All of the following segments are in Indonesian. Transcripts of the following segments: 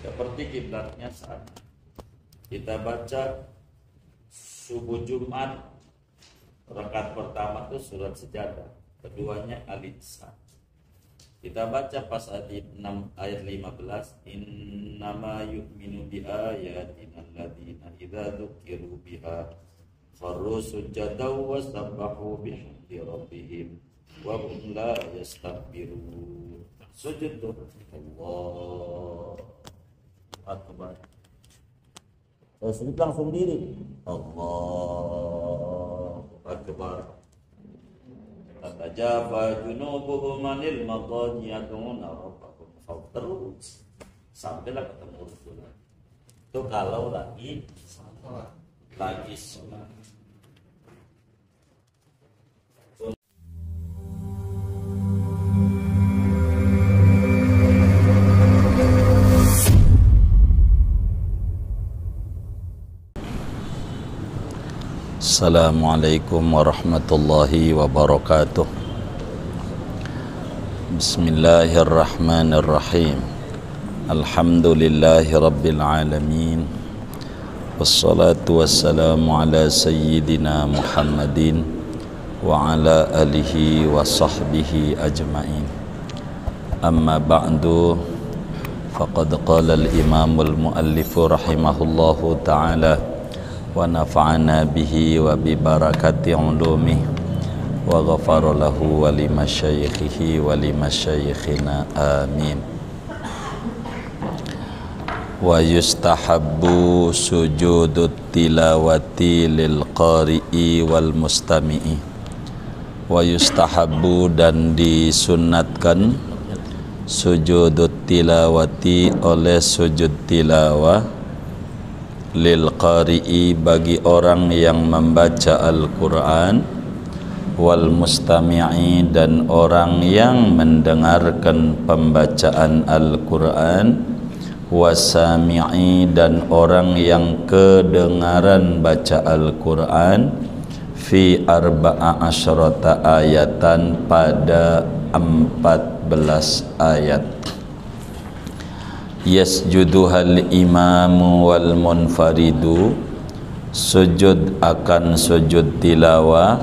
seperti kiblatnya sama. Kita baca subuh Jumat, rakaat pertama itu surat Sejadah, keduanya Al-Insan. Kita baca pas ayat 15, innama yu'minu bi ayatina alladziina idza dzukiru biha kharru sujadan wa sabbahu bihamdi rabbihim wa hum la yastakbirun. Sujud tuh Allah Akbar. Sujud langsung diri Allah Akbar. Tajafa junubuhum anil madaji yad'una rabbahum terus sampailah ketemu Rasulullah. Itu kalau lagi sholat. Assalamualaikum warahmatullahi wabarakatuh. Bismillahirrahmanirrahim. Alhamdulillahi rabbil alamin. Wassalatu wassalamu ala sayyidina Muhammadin wa ala alihi wa sahbihi ajma'in. Amma ba'du, faqad qala al-imamul muallifu rahimahullahu ta'ala wa nafa'ana bihi wa bi barakati ulumih wa ghafara lahu wa li masyayikhihi wa li masyayikhina amin. Wa yustahabbu sujudut tilawati lil qari'i wal mustami'i. Wa yustahabbu, dan disunnatkan, sujudut tilawati, oleh sujud tilawah, lil qari'i, bagi orang yang membaca Al-Quran, wal mustami'i, dan orang yang mendengarkan pembacaan Al-Quran, wasami'i, dan orang yang kedengaran baca Al-Quran, fi arba'a asyrata ayatan, pada 14 ayat. Yasjuduhal imamu wal munfaridu, sujud akan sujud tilawah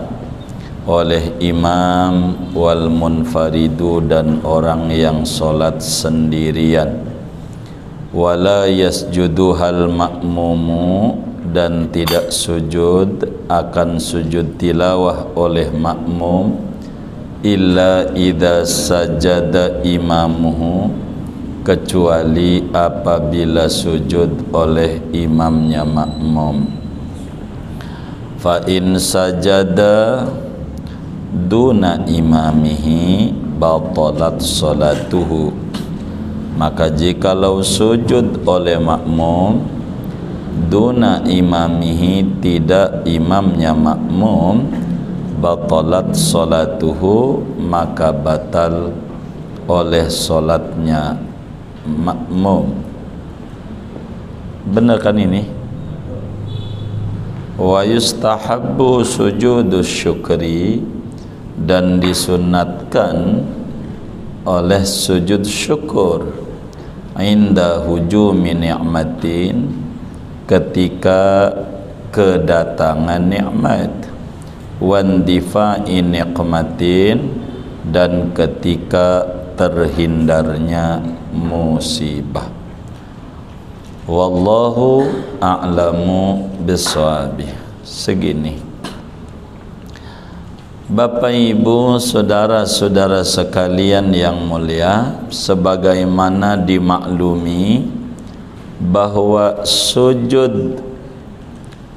oleh imam, wal munfaridu, dan orang yang solat sendirian. Wala yasjuduhal ma'mumu, dan tidak sujud akan sujud tilawah oleh makmum, illa idza sajada imamuhu, kecuali apabila sujud oleh imamnya makmum. Fa in sajada duna imamihi batalat salatuhu, maka jikalau sujud oleh makmum duna imamihi, tidak imamnya makmum, batalat salatuhu, maka batal oleh salatnya makmum. Benar kan ini? Wa yustahabbu sujudus syukri, dan disunnatkan oleh sujud syukur, inda hujumi ni'matin, ketika kedatangan nikmat, wandifa'i niqmatin, dan ketika terhindarnya musibah. Wallahu a'lamu bissawabih. Segini, Bapak Ibu, saudara-saudara sekalian yang mulia, sebagaimana dimaklumi bahwa sujud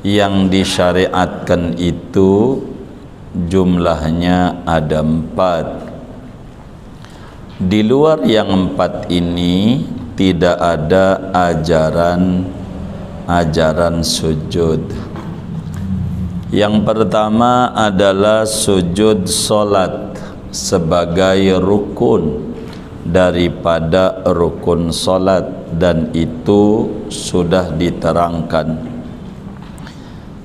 yang disyariatkan itu jumlahnya ada 4. Di luar yang 4 ini tidak ada ajaran sujud. Yang pertama adalah sujud solat sebagai rukun daripada rukun solat, dan itu sudah diterangkan.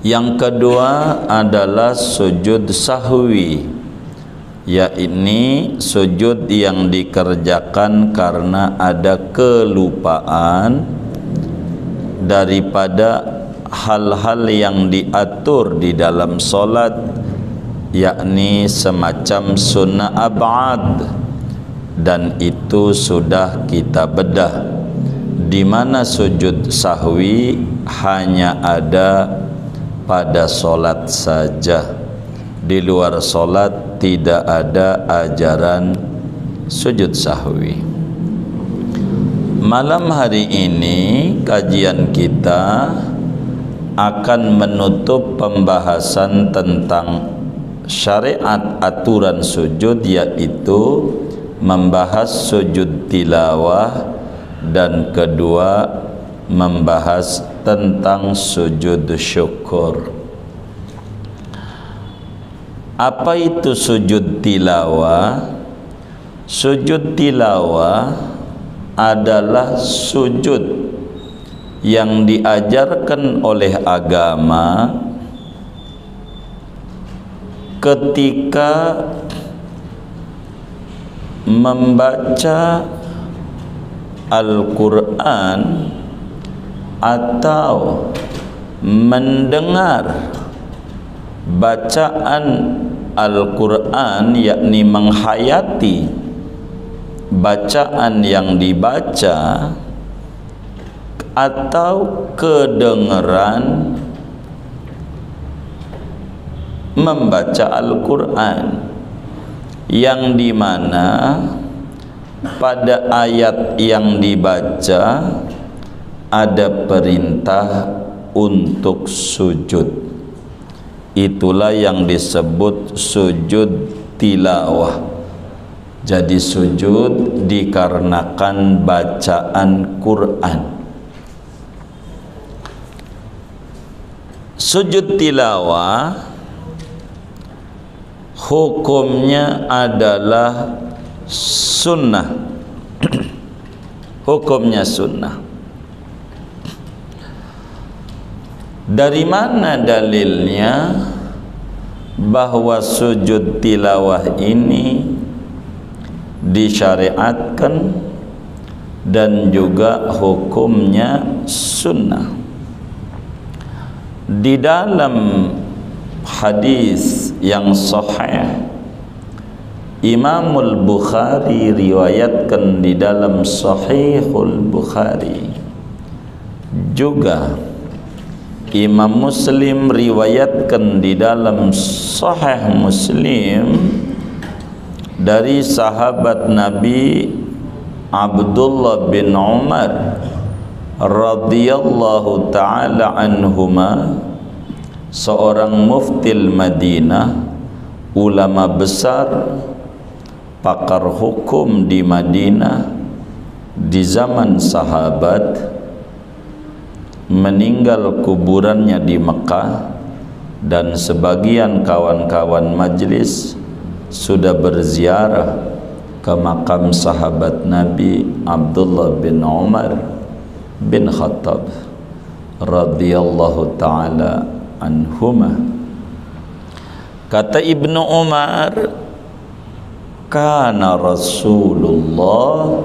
Yang kedua adalah sujud sahwi yakni sujud yang dikerjakan karena ada kelupaan daripada hal-hal yang diatur di dalam solat, yakni semacam sunnah ab'ad, dan itu sudah kita bedah, di mana sujud sahwi hanya ada pada solat saja. Di luar solat tidak ada ajaran sujud sahwi. Malam hari ini kajian kita akan menutup pembahasan tentang syariat aturan sujud, yaitu membahas sujud tilawah, dan kedua membahas tentang sujud syukur. Apa itu sujud tilawah? Sujud tilawah adalah sujud yang diajarkan oleh agama ketika membaca Al-Quran atau mendengar bacaan Al-Quran, yakni menghayati bacaan yang dibaca, atau kedengaran membaca Al-Quran, yang dimana pada ayat yang dibaca ada perintah untuk sujud. Itulah yang disebut sujud tilawah. Jadi sujud dikarenakan bacaan Quran. Sujud tilawah hukumnya adalah sunnah. Hukumnya sunnah. Dari mana dalilnya bahwa sujud tilawah ini disyariatkan dan juga hukumnya sunnah? Di dalam hadis yang sahih, Imamul Bukhari riwayatkan di dalam Sahihul Bukhari, juga Imam Muslim riwayatkan di dalam Sahih Muslim dari sahabat Nabi Abdullah bin Umar radhiyallahu taala anhuma, seorang muftil Madinah, ulama besar, pakar hukum di Madinah di zaman sahabat, meninggal kuburannya di Mekah, dan sebagian kawan-kawan majlis sudah berziarah ke makam sahabat Nabi Abdullah bin Umar bin Khattab radhiyallahu taala anhuma. Kata Ibnu Umar, kana Rasulullah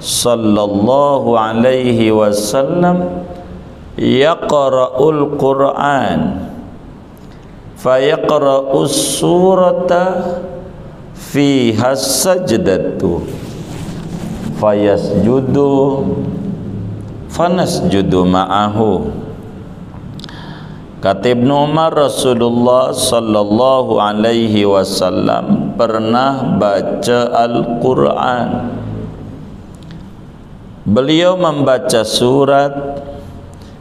sallallahu alaihi wasallam yaqra'ul Qur'an fayaqra'us surata fiha sajdatu fayasjudu fanasjudu ma'ahu. Kata Ibnu Umar, Rasulullah sallallahu alaihi wasallam pernah baca Al-Qur'an. Beliau membaca surat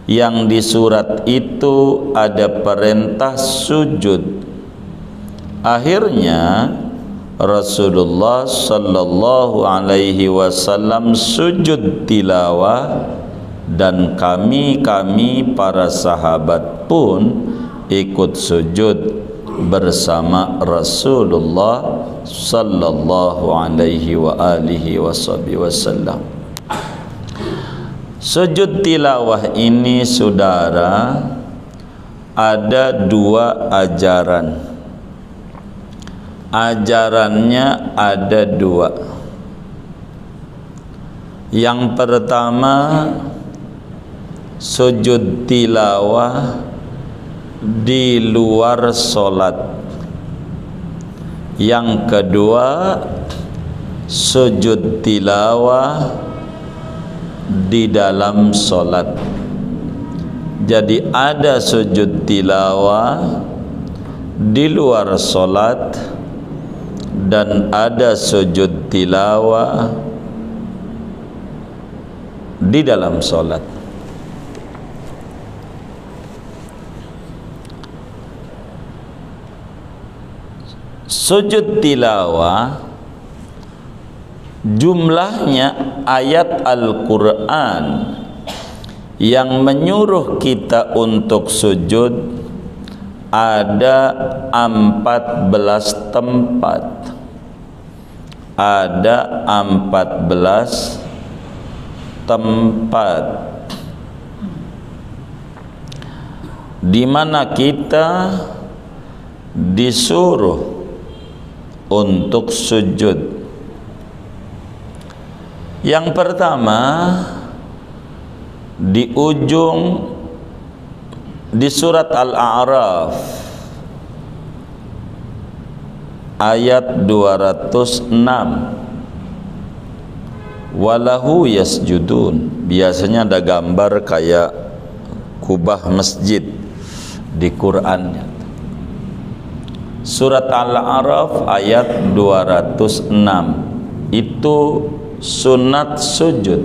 yang di surat itu ada perintah sujud. Akhirnya Rasulullah sallallahu alaihi wasallam sujud tilawah, dan kami para sahabat pun ikut sujud bersama Rasulullah sallallahu alaihi wa alihi wasallam. Sujud tilawah ini, saudara, ada dua ajaran. ajarannya ada dua. Yang pertama, sujud tilawah di luar solat. Yang kedua, sujud tilawah di dalam solat. Jadi ada sujud tilawah di luar solat dan ada sujud tilawah di dalam solat. Sujud tilawah jumlahnya ayat Al-Quran yang menyuruh kita untuk sujud ada 14 tempat. Ada 14 tempat di mana kita disuruh untuk sujud. Yang pertama, di ujung di surat Al-A'raf ayat 206, walahu yasjudun. Biasanya ada gambar kayak kubah masjid di Qur'annya. Surat Al-A'raf ayat 206 itu sunat sujud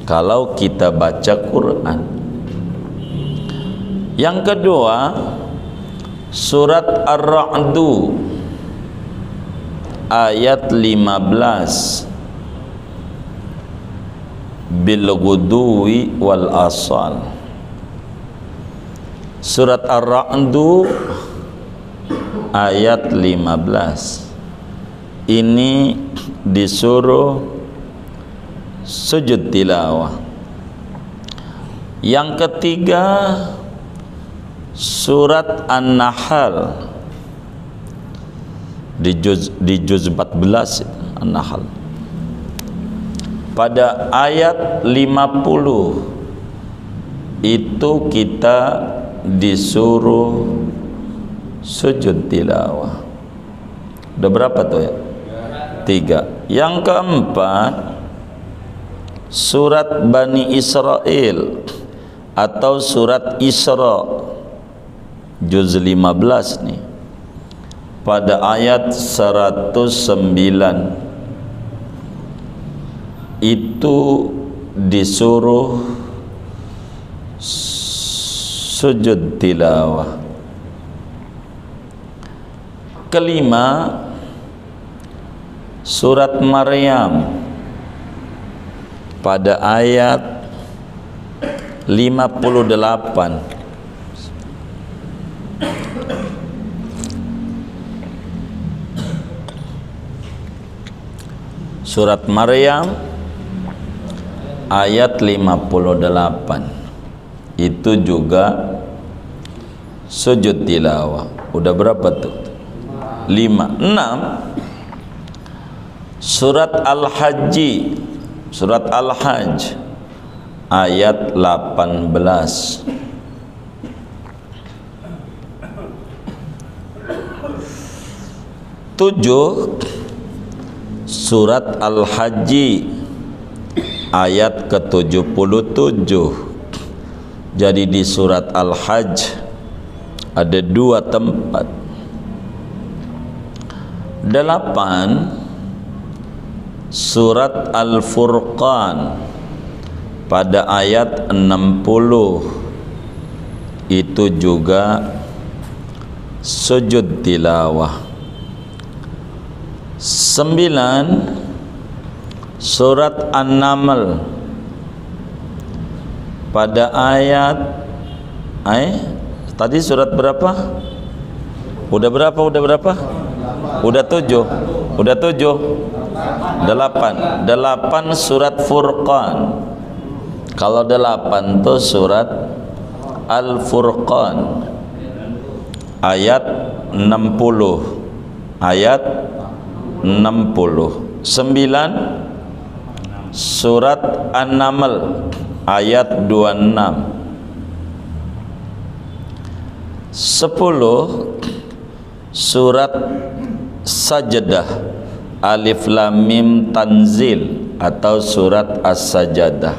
kalau kita baca Quran. Yang kedua, surat Ar-Ra'du ayat 15, bil ghuduwi wal asal. Surat Ar-Ra'du ayat 15 ini disuruh sujud tilawah. Yang ketiga, surat An-Nahl di juz 14 An-Nahl pada ayat 50 itu kita disuruh sujud tilawah. Udah berapa tuh ya? 3. Yang keempat, surat Bani Israel atau surat Isra juz 15 nih pada ayat 109 itu disuruh sujud tilawah. Kelima, surat Maryam pada ayat 58. Surat Maryam ayat 58 itu juga sujud tilawah. Udah berapa tuh? 5. 6, surat Al-Hajj, surat Al-Hajj ayat 18. 7, surat Al-Hajj ayat ke-77. Jadi di surat Al-Hajj ada 2 tempat. 8, surat Al-Furqan pada ayat 60 itu juga sujud tilawah. 9, surat An-Naml pada ayat tadi surat berapa? Udah berapa? Udah 7. 8 surat Furqan. Kalau 8 tuh surat Al-Furqan ayat 60. ayat 60. 9 surat An-Naml ayat 26. 10 surat Sajdah Alif Lam Mim Tanzil atau surat As-Sajdah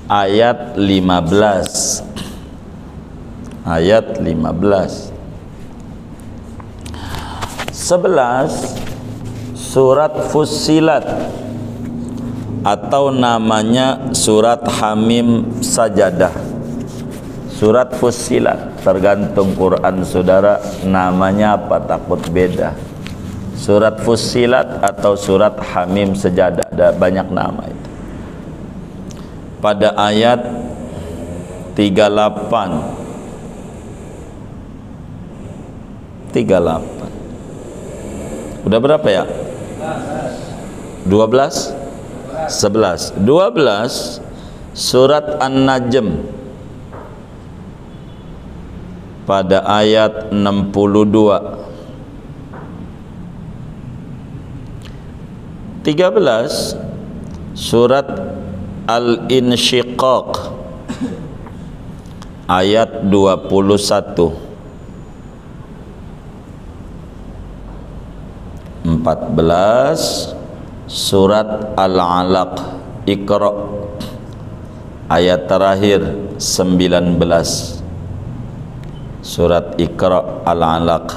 ayat 15. Ayat 15. 11 surat Fussilat atau namanya surat Hamim Sajadah. Surat Fussilat tergantung Quran saudara namanya apa, takut beda. Surat Fussilat atau surat Hamim Sajadah, ada banyak nama itu. Pada ayat 38. Udah berapa ya? 12 11 12 surat An-Najm pada ayat 62. 13 surat Al-Insyiqaq ayat 21. 14 surat Al-Alaq Iqra ayat terakhir 19. Surat Iqra Al-Alaq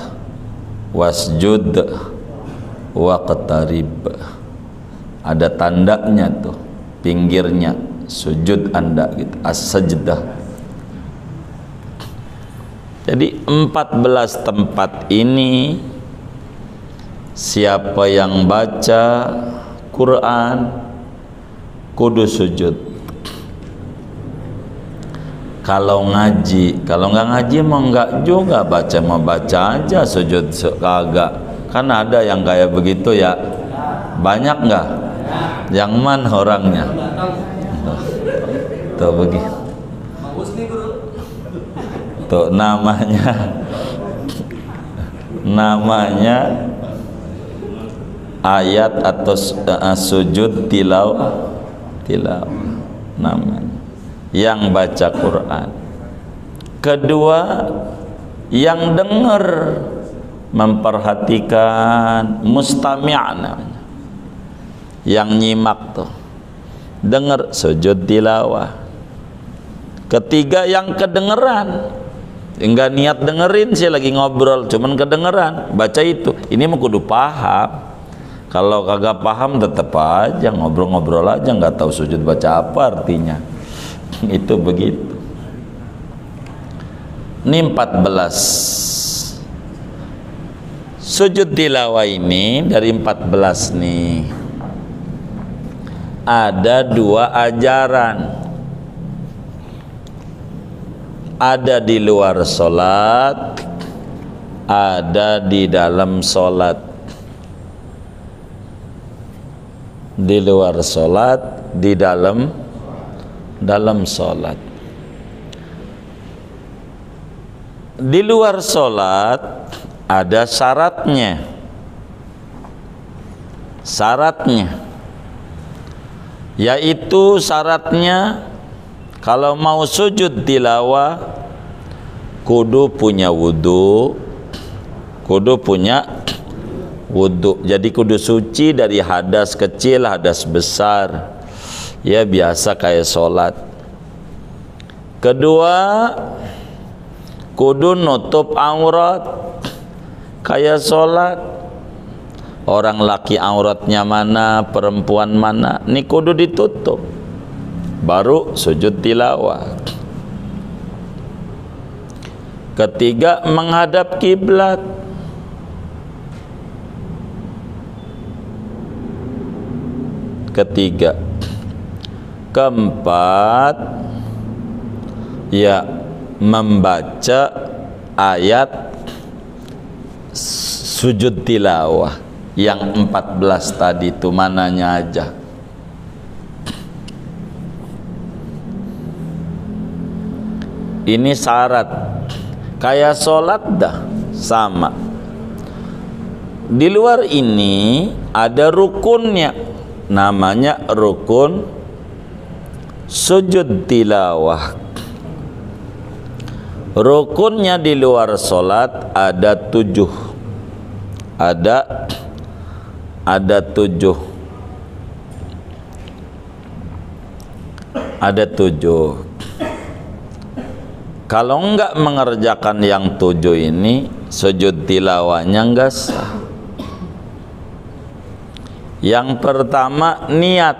wasjud waqtarib, ada tandanya tuh pinggirnya sujud anda gitu, as-sajdah. Jadi 14 tempat ini siapa yang baca Quran kudu sujud. Kalau ngaji, kalau nggak ngaji mau nggak juga baca, mau baca aja sujud kagak. Kan ada yang kayak begitu ya, banyak nggak? Yang mana orangnya? Tuh begitu. Tuh namanya ayat atau sujud tilawah namanya yang baca Quran. Kedua yang dengar, memperhatikan, mustami' namanya, yang nyimak tuh dengar sujud tilawah. Ketiga yang kedengeran, enggak niat dengerin sih lagi ngobrol, cuman kedengeran baca itu, ini mah kudu paham. Kalau kagak paham tetap aja ngobrol-ngobrol aja, nggak tahu sujud baca apa artinya. Itu begitu. Ini 14 sujud tilawah ini. Dari 14 nih ada 2 ajaran, ada di luar sholat, ada di dalam sholat. Di luar sholat, di dalam sholat. Di luar sholat ada syaratnya. Yaitu syaratnya kalau mau sujud tilawah kudu punya wudu. Jadi kudu suci dari hadas kecil, hadas besar. Ya biasa kayak sholat. Kedua kudu nutup aurat kayak sholat. Orang laki auratnya mana, perempuan mana, ini kudu ditutup, baru sujud tilawah. Ketiga menghadap kiblat. Keempat ya membaca ayat sujud tilawah yang 14 tadi itu, mananya aja. Ini syarat kayak sholat dah sama. Di luar ini ada rukunnya, namanya rukun sujud tilawah. Rukunnya di luar solat ada 7. Ada 7. Ada 7. Kalau enggak mengerjakan yang 7 ini, sujud tilawahnya enggak sah. Yang pertama, niat.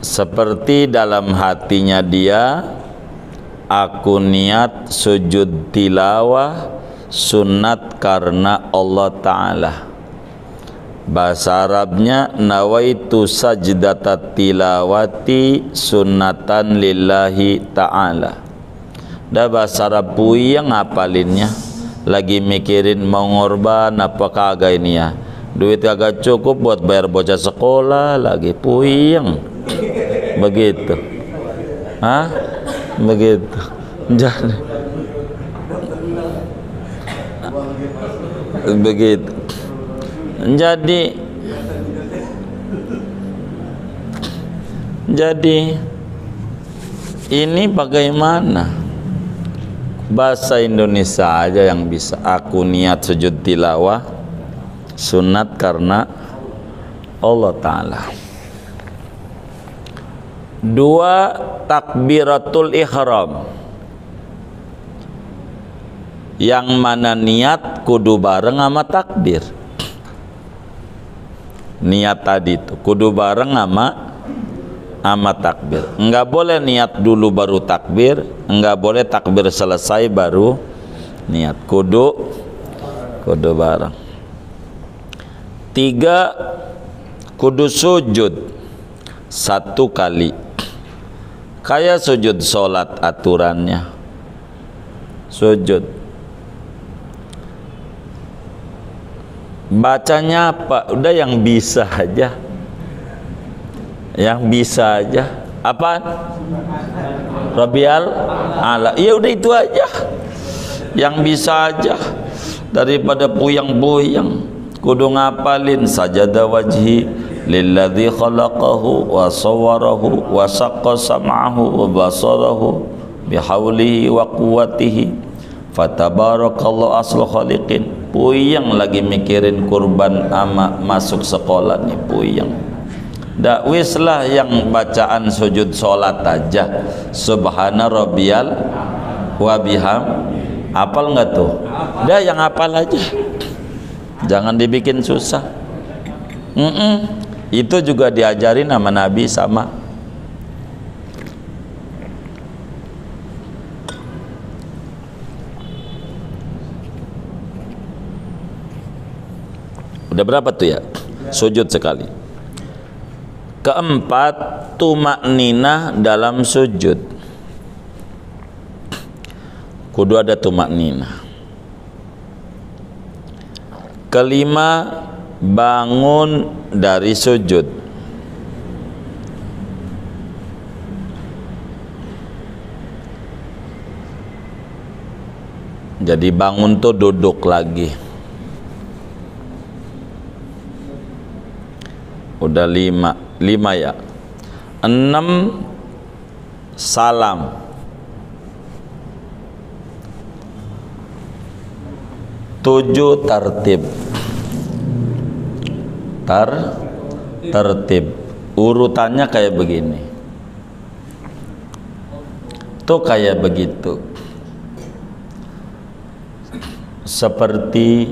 Seperti dalam hatinya dia, aku niat sujud tilawah sunat karena Allah Ta'ala. Bahasa Arabnya nawaitu sajdata tilawati sunnatan lillahi ta'ala. Dah bahasa Arab puyeng ngapalinnya, lagi mikirin mau ngorban apa kagak ini ya, duit kagak cukup buat bayar bocah sekolah, lagi puyeng begitu. Hah? Begitu. Jadi begitu. Jadi ini bagaimana? Bahasa Indonesia aja yang bisa. Aku niat sujud tilawah sunat karena Allah Ta'ala. 2, takbiratul ihram. Yang mana niat kudu bareng sama takbir. Niat tadi itu kudu bareng sama takbir. Enggak boleh niat dulu baru takbir, enggak boleh takbir selesai baru niat. Kudu bareng. 3, kudu sujud 1 kali. Kayak sujud sholat aturannya. Sujud. Bacanya apa? Udah yang bisa aja. Yang bisa aja. Apaan? Rabial ala. Ya udah itu aja. Yang bisa aja. Daripada puyang-puyang. Kudu ngapalin sajada wajhi lilladzi khalaqahu wa sawwarahu wa saqqa sam'ahu wa basarahu bihaulihi wa quwwatihi fatabarakallahu aslu khaliqin. Puyeng lagi mikirin kurban ama masuk sekolah nih, puyeng. Dakwis lah yang bacaan sujud sholat aja, subhana rabbiyal wa biham. Apal nggak tuh? Dah yang hafal aja, jangan dibikin susah. Itu juga diajarin sama Nabi sama. Udah berapa tuh ya? Sujud sekali. 4, tumakninah dalam sujud. Kudu ada tumakninah. 5, bangun dari sujud. Jadi bangun tuh duduk lagi. Udah 5 ya. 6, salam. 7, tertib. Tertib. Urutannya kayak begini. Tuh kayak begitu. Seperti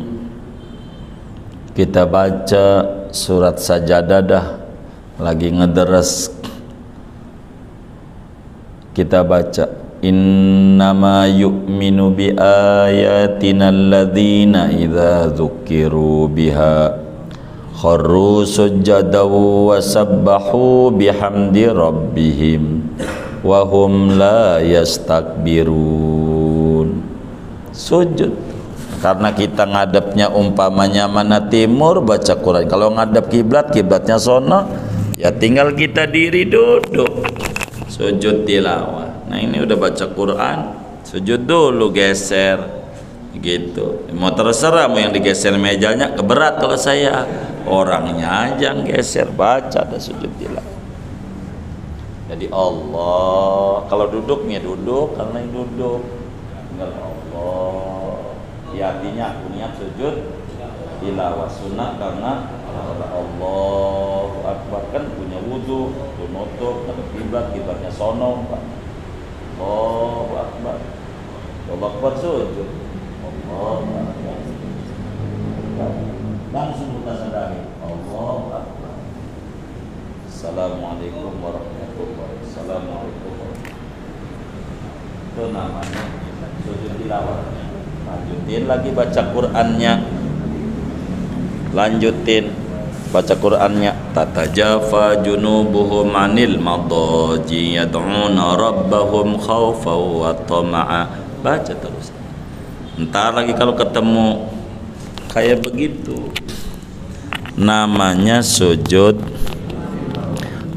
kita baca surat Sajadah dah, lagi ngederes, kita baca innama yu'minu bi ayatina alladzina idza dzukiru biha kharru sujada wa sabbahu bihamdi rabbihim wa hum la yastakbirun. Sujud. Karena kita ngadepnya umpamanya mana timur, baca Quran. Kalau ngadep kiblat, kiblatnya sono, ya tinggal kita diri duduk, sujud tilawah. Nah ini udah baca Quran, sujud dulu, geser, gitu. Mau terserah mau yang digeser mejanya keberat, kalau saya orangnya aja yang geser, baca ada sujud tilawah. Jadi Allah, kalau duduknya duduk karena yang duduk, tinggal Allah. Ya artinya aku niat sujud tilawah sunnah karena Allahu Akbar, kan punya wudu, tunutup, kiblatnya sono, Pak. Allahu Akbar, Allahu Akbar sujud, Allahu Akbar, langsung kita sadari Allahu Akbar. Assalamualaikum warahmatullahi wabarakatuh. Assalamualaikum warahmatullahi. Itu namanya sujud tilawah. Lanjutin lagi baca Qur'annya. Lanjutin baca Qur'annya. Tatajafa junubuhum 'anil madaji yad'una rabbahum khaufan wa tama'a. Baca terus. Entar lagi kalau ketemu kayak begitu, namanya sujud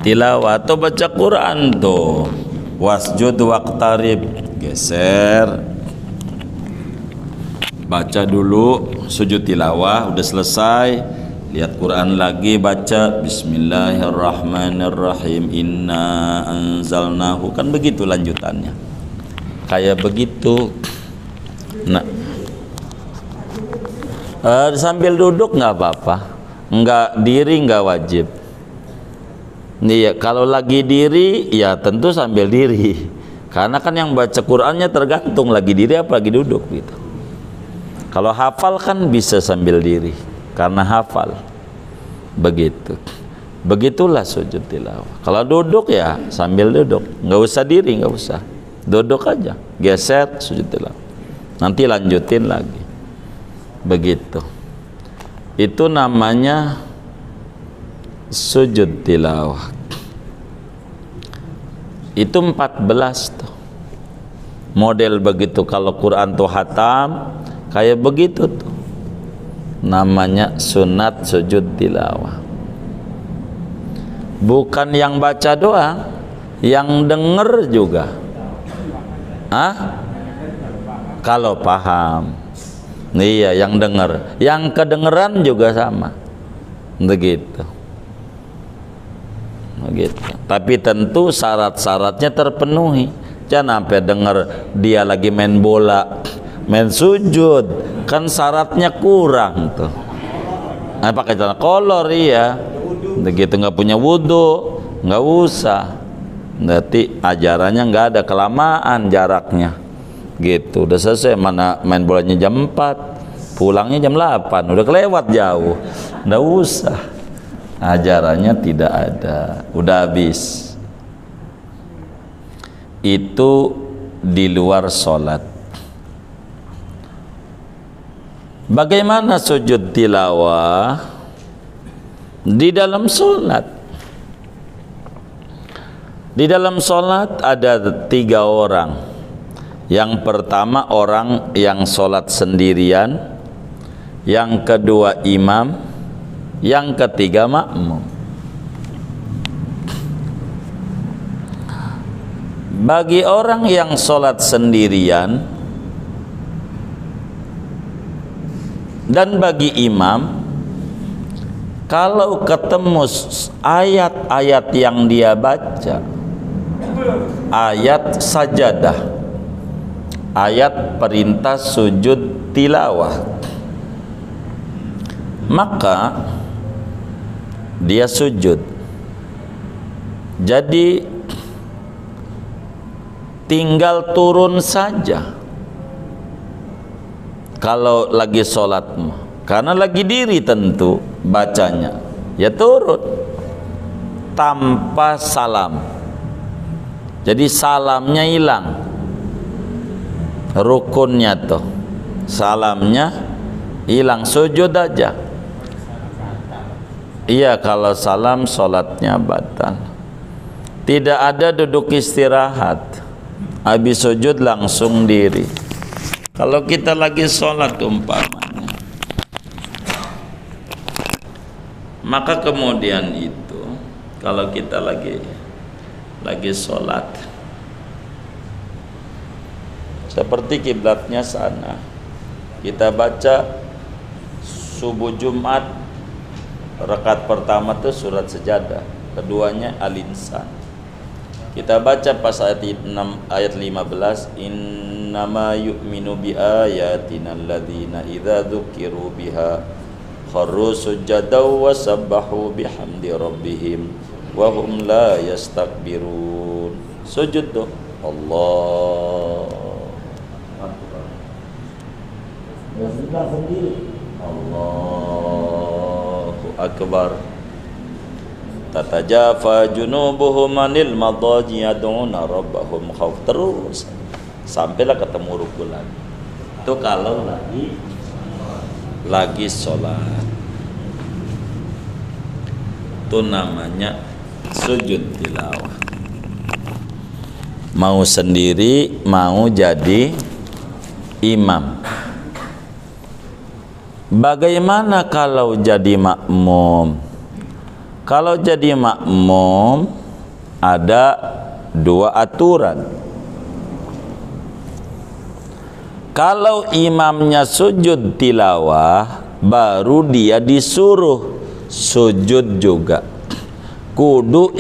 tilawah. Atau baca Quran tuh, wasjud waqtarib, geser, baca dulu sujud tilawah, udah selesai lihat Quran lagi, baca Bismillahirrahmanirrahim, inna anzalnahu, kan begitu lanjutannya, kayak begitu. Nah, sambil duduk nggak apa-apa, nggak diri nggak wajib. Iya, kalau lagi diri ya tentu sambil diri, karena kan yang baca Qur'annya tergantung lagi diri apa lagi duduk gitu. Kalau hafal kan bisa sambil diri karena hafal, begitu. Begitulah sujud tilawah. Kalau duduk ya sambil duduk, nggak usah diri, nggak usah, duduk aja, geser sujud tilawah, nanti lanjutin lagi, begitu. Itu namanya sujud tilawah. Itu 14 tuh model begitu. Kalau Quran tuh hatam kayak begitu tuh, namanya sunat sujud tilawah. Bukan yang baca doang, yang denger juga. Kalau paham, iya, yang denger, yang kedengeran juga sama, begitu. Begitu. Tapi tentu syarat-syaratnya terpenuhi. Jangan sampai dengar dia lagi main bola, main sujud, kan syaratnya kurang tuh. Nah, pakai celana kolor, iya, begitu, nggak punya wudhu, nggak usah. Berarti ajarannya nggak ada, kelamaan jaraknya, gitu. Udah selesai, mana main bolanya jam 4, pulangnya jam 8, udah kelewat jauh, nggak usah. Ajarannya tidak ada, udah habis. Itu di luar sholat. Bagaimana sujud tilawah di dalam sholat? Di dalam sholat ada 3 orang. Yang pertama orang yang sholat sendirian, yang kedua imam, yang ketiga makmum. Bagi orang yang sholat sendirian dan bagi imam, kalau ketemu ayat-ayat yang dia baca, ayat sajadah, ayat perintah sujud tilawah, maka dia sujud. Jadi tinggal turun saja kalau lagi sholat, karena lagi diri tentu bacanya, ya turun tanpa salam. Jadi salamnya hilang, rukunnya tuh, salamnya hilang, sujud aja. Iya, kalau salam sholatnya batal. Tidak ada duduk istirahat, habis sujud langsung diri. Kalau kita lagi sholat umpamanya, maka kemudian itu kalau kita lagi sholat, seperti kiblatnya sana, Kita baca subuh Jumat, rakaat pertama itu surat Sejadah, keduanya Al-Insan. Kita baca pas ayat 15, innama yu'minu bi ayatina alladzina idza dzukiru biha kharru sujadaw wa sabbahu bihamdi rabbihim wa hum la yastakbirun. Sujud tuh Allah Akbar. Bismillah sendiri. Allahu Akbar. Tatajafa junubuhum anil madaji yad'una rabbahum khauf. Terus sampailah ketemu rukun lagi. Itu kalau lagi sholat. Itu namanya sujud tilawah. Mau sendiri, mau jadi imam. Bagaimana kalau jadi makmum? Kalau jadi makmum ada dua aturan. Kalau imamnya sujud tilawah, baru dia disuruh sujud juga. Kudu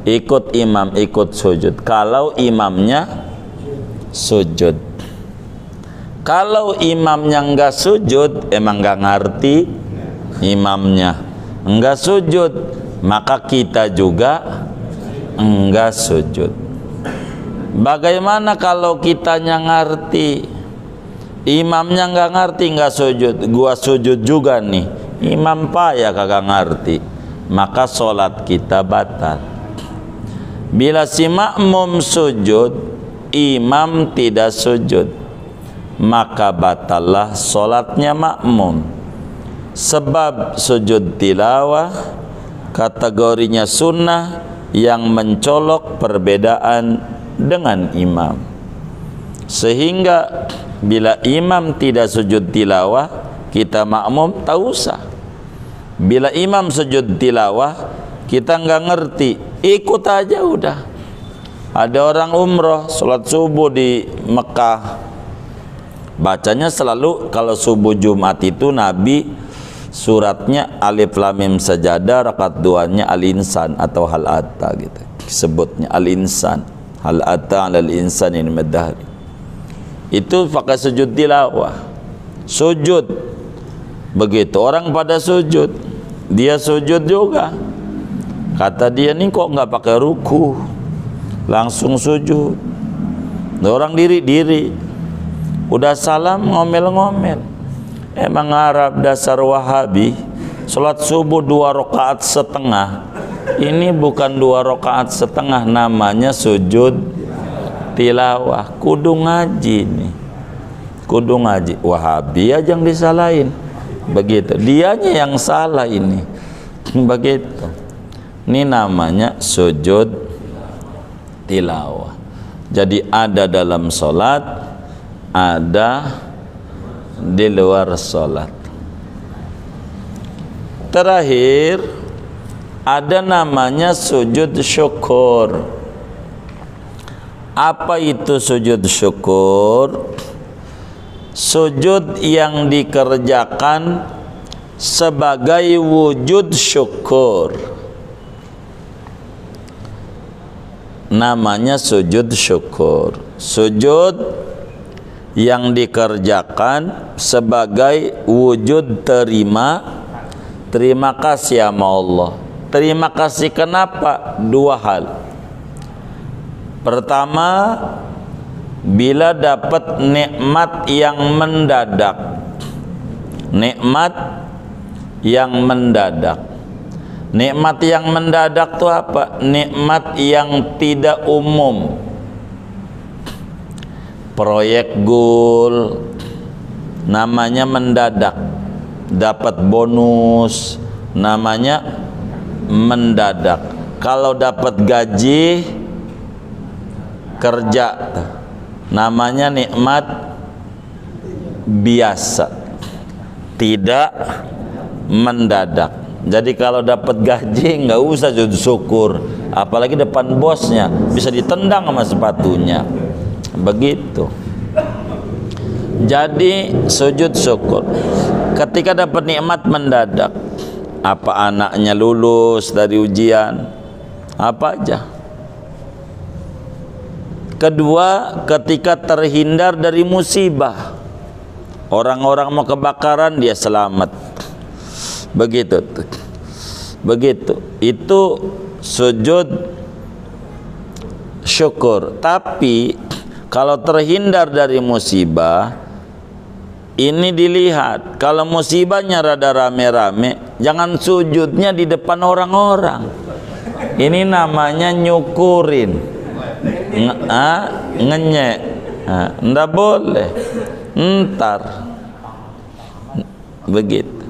ikut imam, ikut sujud. Kalau imamnya sujud. Kalau imamnya enggak sujud, emang enggak ngerti imamnya, enggak sujud, maka kita juga enggak sujud. Bagaimana kalau kitanya ngerti, imamnya enggak ngerti, enggak sujud, gua sujud juga nih, imam payah kagak ngerti, maka sholat kita batal. Bila si makmum sujud, imam tidak sujud, maka batallah sholatnya makmum. Sebab sujud tilawah kategorinya sunnah yang mencolok perbedaan dengan imam, sehingga bila imam tidak sujud tilawah, kita makmum tak usah. Bila imam sujud tilawah, kita nggak ngerti, ikut aja udah. Ada orang umroh sholat subuh di Mekah, bacanya selalu kalau subuh Jumat itu Nabi suratnya Alif Lam Mim Sajadah, rakaat duanya Al-Insan atau Hal Ata gitu. Sebutnya Al-Insan, Hal Ata 'alal insani madhari. Itu pakai sujud tilawah. Sujud. Begitu orang pada sujud, dia sujud juga. Kata dia, nih kok nggak pakai ruku, langsung sujud. Orang diri-diri, udah salam ngomel-ngomel. Emang Arab dasar Wahabi, sholat subuh 2 rakaat setengah. Ini bukan 2 rakaat setengah, namanya sujud tilawah. Kudu ngaji nih, kudu ngaji. Wahabi aja yang disalahin, begitu. Dianya yang salah ini, begitu. Ini namanya sujud tilawah. Jadi ada dalam sholat, ada di luar sholat. Terakhir ada namanya sujud syukur. Apa itu sujud syukur? Sujud yang dikerjakan sebagai wujud syukur, namanya sujud syukur. Sujud yang dikerjakan sebagai wujud terima kasih sama Allah. Terima kasih kenapa? 2 hal. Pertama, bila dapat nikmat yang mendadak. Nikmat yang mendadak. Nikmat yang mendadak itu apa? Nikmat yang tidak umum. Proyek gul namanya mendadak. Dapat bonus namanya mendadak. Kalau dapat gaji kerja namanya nikmat biasa, tidak mendadak. Jadi kalau dapat gaji nggak usah sujud syukur, apalagi depan bosnya bisa ditendang sama sepatunya. Begitu. Jadi sujud syukur ketika dapat nikmat mendadak, apa anaknya lulus dari ujian, apa aja. Kedua, ketika terhindar dari musibah, orang-orang mau kebakaran dia selamat. Begitu, itu sujud syukur. Tapi kalau terhindar dari musibah, ini dilihat, kalau musibahnya rada rame-rame, jangan sujudnya di depan orang-orang. Ini namanya nyukurin, ngenyek, ndak boleh. Ntar begitu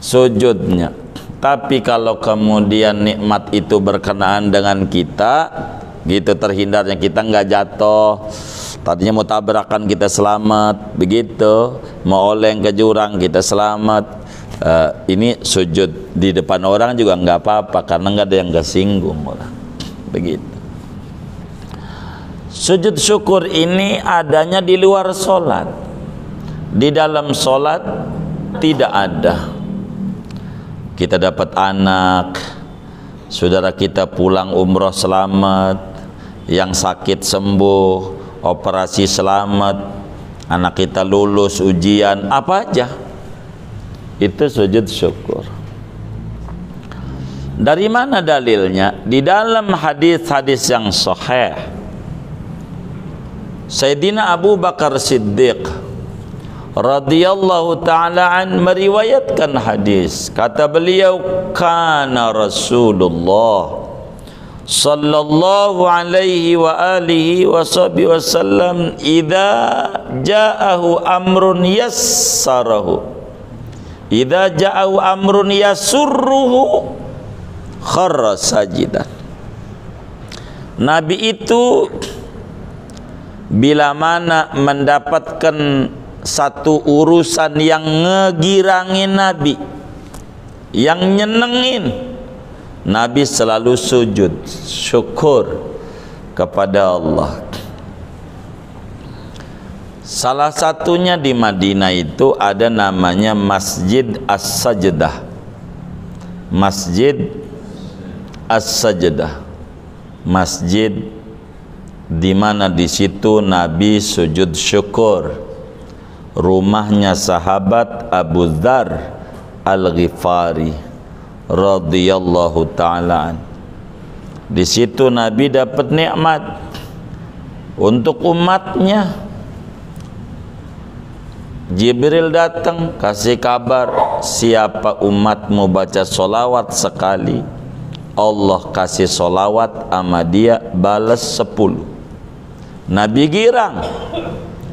sujudnya. Tapi kalau kemudian nikmat itu berkenaan dengan kita, gitu, terhindarnya, kita nggak jatuh, tadinya mau tabrakan kita selamat, begitu, mau oleng ke jurang kita selamat, ini sujud di depan orang juga nggak apa-apa karena nggak ada yang kesinggung orang, begitu. Sujud syukur ini adanya di luar sholat, di dalam sholat tidak ada. Kita dapat anak, saudara kita pulang umroh selamat, yang sakit sembuh, operasi selamat, anak kita lulus ujian, apa aja, itu sujud syukur. Dari mana dalilnya? Di dalam hadis-hadis yang sahih, Sayyidina Abu Bakar Siddiq radhiyallahu ta'ala an meriwayatkan hadis. Kata beliau, kana Rasulullah sallallahu alaihi wa alihi wasallam idza ja'ahu amrun yassarahu, idza ja'ahu amrun yasurruhu kharra sajidan. Nabi itu bila mana mendapatkan satu urusan yang ngegirangin Nabi, yang nyenengin, Nabi selalu sujud syukur kepada Allah. Salah satunya di Madinah itu ada namanya Masjid As-Sajdah. Masjid As-Sajdah, masjid di mana di situ Nabi sujud syukur. Rumahnya sahabat Abu Dzar Al-Ghifari radhiyallahu ta'ala. Di situ Nabi dapat nikmat untuk umatnya. Jibril datang kasih kabar, siapa umatmu baca solawat sekali, Allah kasih solawat sama dia balas 10. Nabi girang,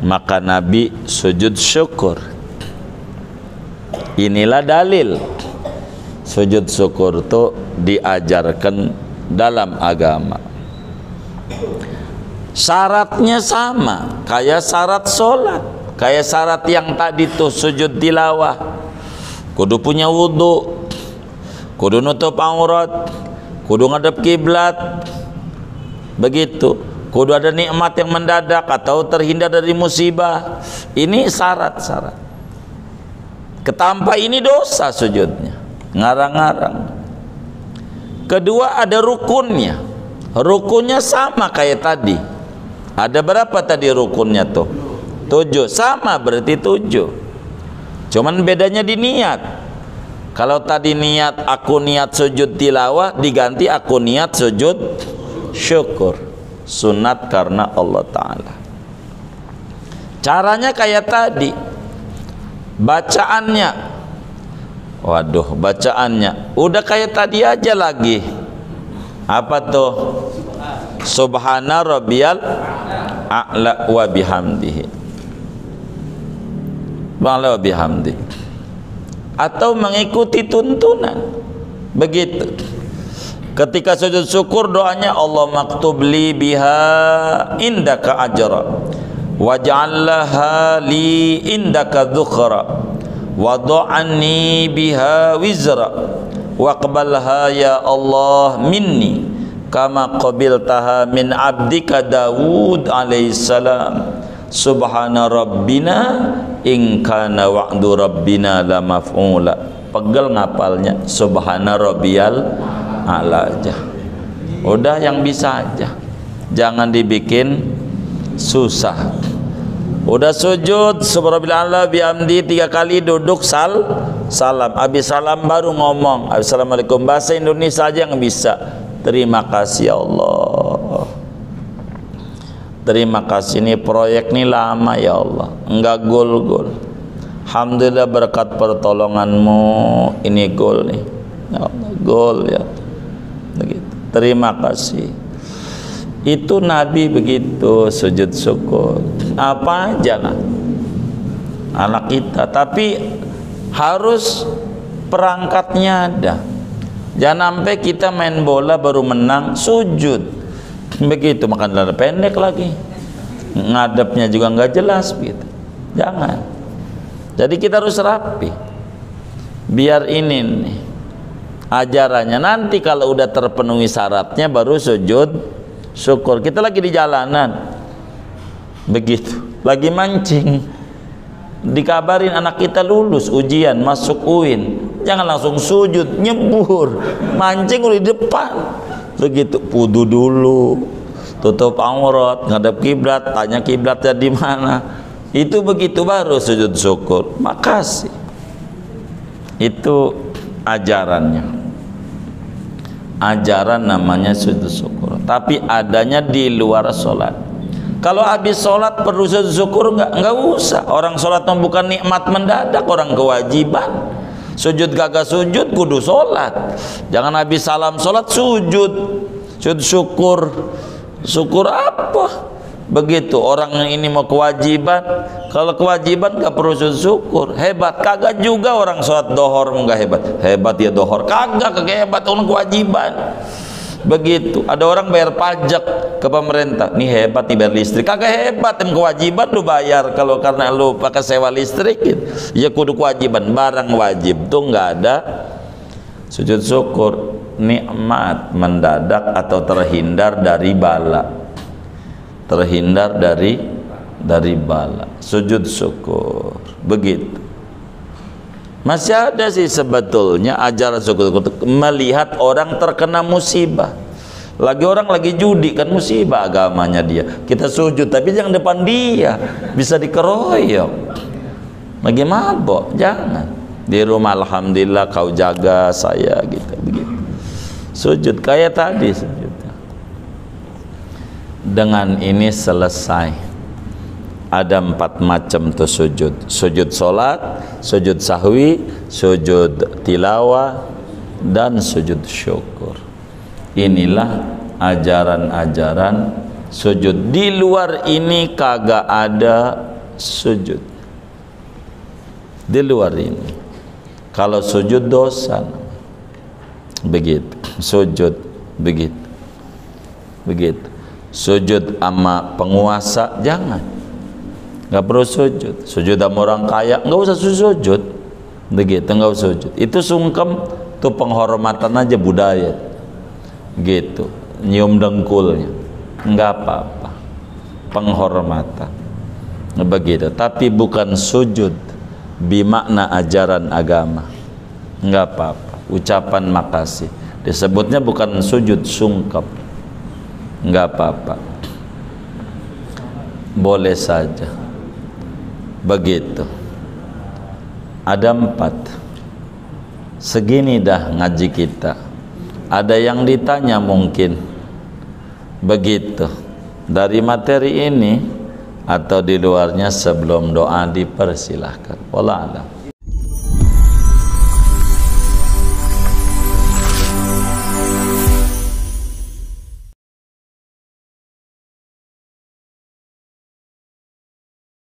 maka Nabi sujud syukur. Inilah dalil sujud syukur itu diajarkan dalam agama. Syaratnya sama kayak syarat sholat, kayak syarat yang tadi tuh sujud tilawah. Kudu punya wudhu, kudu nutup aurat, kudu ngadep kiblat, begitu. Kudu ada nikmat yang mendadak atau terhindar dari musibah. Ini syarat-syarat. Ketanpa ini dosa sujudnya, ngarang-ngarang. Kedua ada rukunnya. Rukunnya sama kayak tadi. Ada berapa tadi rukunnya tuh? 7. Sama berarti 7. Cuman bedanya di niat. Kalau tadi niat, aku niat sujud tilawah, diganti aku niat sujud syukur. Sunat karena Allah Ta'ala. Caranya kayak tadi. Bacaannya, waduh, bacaannya udah kayak tadi aja lagi. Apa tuh? Subhana rabbiyal a'la wa bihamdihi, wa bihamdihi, atau mengikuti tuntunan. Begitu. Ketika sujud syukur doanya, Allah maktub li biha indaka ajra waj'alha li indaka dhukhra wad'anni biha wizra waqbalha ya Allah minni kama qabiltaha min abdika Daud alaihissalam subhana rabbina in kana wa'du rabbina la maf'ula. Pegel ngapalnya subhana rabbiyal a'la aja. Udah yang bisa aja, jangan dibikin susah. Udah sujud subhanallah bihamdi 3 kali, duduk salam. Habis salam baru ngomong assalamualaikum. Bahasa Indonesia aja yang bisa. Terima kasih ya Allah. Terima kasih, ini proyek ini lama ya Allah, enggak gol. Alhamdulillah berkat pertolonganmu ini gol nih. Ya Allah, gol ya. Begitu. Terima kasih. Itu Nabi begitu sujud syukur. Apa aja lah anak kita, tapi harus perangkatnya ada. Jangan sampai kita main bola baru menang sujud begitu, makan celana pendek lagi, ngadepnya juga nggak jelas gitu. Jangan. Jadi kita harus rapi. Biar ini nih ajarannya, nanti kalau udah terpenuhi syaratnya baru sujud syukur. Kita lagi di jalanan begitu, lagi mancing, dikabarin anak kita lulus ujian masuk UIN, jangan langsung sujud nyebur, mancing udah di depan begitu. Wudu dulu, tutup aurat, ngadep kiblat, tanya kiblatnya di mana, itu begitu baru sujud syukur. Makasih. Itu ajarannya, ajaran namanya sujud syukur, tapi adanya di luar sholat. Kalau habis sholat perlu sujud syukur enggak usah. Orang sholat bukan nikmat mendadak, orang kewajiban. Sujud kagak sujud kudu sholat. Jangan habis salam sholat sujud syukur. Syukur apa? Begitu orang ini mau kewajiban. Kalau kewajiban gak perlu sujud syukur. Hebat kagak juga orang sholat dohor enggak hebat. Hebat ya dohor kagak hebat, orang kewajiban. Begitu. Ada orang bayar pajak ke pemerintah, nih hebat nih bayar listrik. Kagak hebat, yang kewajiban lu bayar. Kalau karena lu pakai sewa listrik gitu, ya kudu kewajiban, barang wajib tuh nggak ada sujud syukur. Nikmat mendadak atau terhindar dari bala, terhindar dari bala, sujud syukur. Begitu. Masih ada sih sebetulnya ajaran syukur melihat orang terkena musibah. Orang lagi judi kan musibah agamanya dia. Kita sujud tapi jangan depan dia, bisa dikeroyok. Lagi mabok, jangan. Di rumah alhamdulillah kau jaga saya gitu begitu. Sujud kayak tadi sujud. Dengan ini selesai. Ada 4 macam tuh sujud. Sujud solat, sujud sahwi, sujud tilawah, dan sujud syukur. Inilah ajaran-ajaran sujud. Di luar ini kagak ada sujud. Di luar ini, kalau sujud dosa. Begitu. Sujud begitu. Begitu. Sujud sama penguasa jangan. Nggak perlu sujud. Sujud sama orang kaya nggak usah sujud. Begitu, nggak usah sujud. Itu sungkem, tuh penghormatan aja budaya. Gitu, nyium dengkulnya nggak apa-apa, penghormatan. Begitu. Tapi bukan sujud bimakna ajaran agama. Nggak apa-apa. Ucapan makasih. Disebutnya bukan sujud sungkem. Nggak apa-apa. Boleh saja. Begitu. Ada 4. Segini dah ngaji kita. Ada yang ditanya mungkin begitu dari materi ini atau di luarnya, sebelum doa dipersilahkan. Wallah alam.